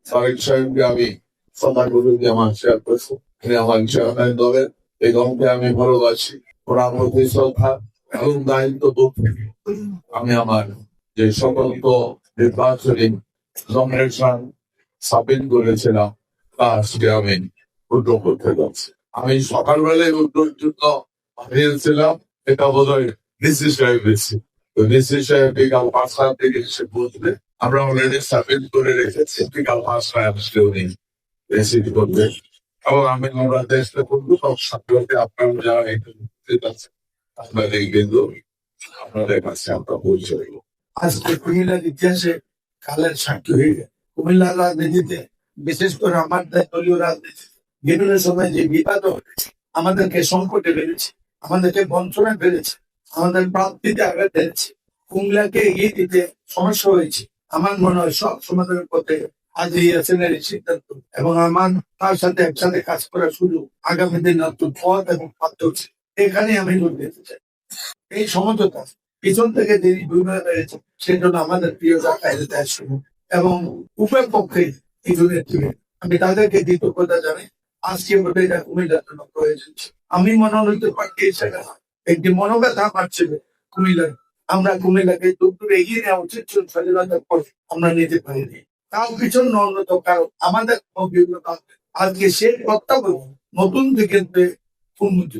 তারেক সাহেবকে আমি সদা করে দিয়ে আমার শেয়ার করছি। তিনি আমার চেয়ারম্যান দলের, এই দলকে আমি ভালোবাসি। ওনার প্রতি শ্রদ্ধা এবং দায়িত্ব বোধ থেকে আমি আমার যে সকল্প নির্বাচনী নমিনেশন সাবমিট করেছিলাম তা আজকে আমি উদ্যোগ করতে যাচ্ছি। আমি সকালবেলায় উদ্যোগ জন্য বানিয়েছিলাম, এটা বোধ হয় ডিসি সাহেব বেশি। তো ডিসি সাহেব বিকাল 5টা থেকে এসে বসবে। আমরা অলরেডি সাবমিট করে রেখেছি, বিকাল 5টায় আসলে উনি রিসিভ করবে। এবং আমরা চেষ্টা করবো সব ছাত্রকে আপনারা যারা এখানে উপস্থিত আছেন আপনাদের কিন্তু আপনাদের কাছে আমরা পৌঁছে দেব। আজকে কুমিল্লার ইতিহাসে কালের সাক্ষী হয়ে গেল। কুমিল্লার রাজনীতিতে বিশেষ করে আমার দলীয় রাজনীতি বিভিন্ন সময় যে বিবাদ হয়েছে, আমাদেরকে সংকটে ফেলেছে, আমাদেরকে বঞ্চনায় ফেলেছে, আমাদের প্রাপ্তিতে আঘাত ফেলেছে, কুমিল্লাকে এগিয়ে দিতে সমস্যা হয়েছে। আমার মনে হয় সব সমাধানের পথে আজ এই আসেনের সিদ্ধান্ত এবং আমার তার সাথে একসাথে কাজ করার সুযোগ আগামী দিন পথ এবং পাত্র এখানে আমি জোর দিতে চাই। এই সমঝোতা পিছন থেকে যিনি দুর্বল রয়েছে সেই জন্য আমাদের প্রিয় এবং উভয় পক্ষে কিছু নেতৃত্বে আমি তাদেরকে কৃতজ্ঞতা জানাই। আজকে বোধ এটা কুমিল্লার জন্য প্রয়োজন। আমি মনোনীত প্রার্থী হিসেবে একটি মনোব্যথা আমার ছিল কুমিল্লার। আমরা কুমিল্লাকে দূর এগিয়ে নেওয়া উচিত ছিল, স্বাধীনতার পর আমরা নিতে পারিনি। তার পিছনে অন্যত কারণ আমাদের অভিজ্ঞতা আজকে সেই প্রত্যাবর্তন নতুন দিকে উন্মুক্ত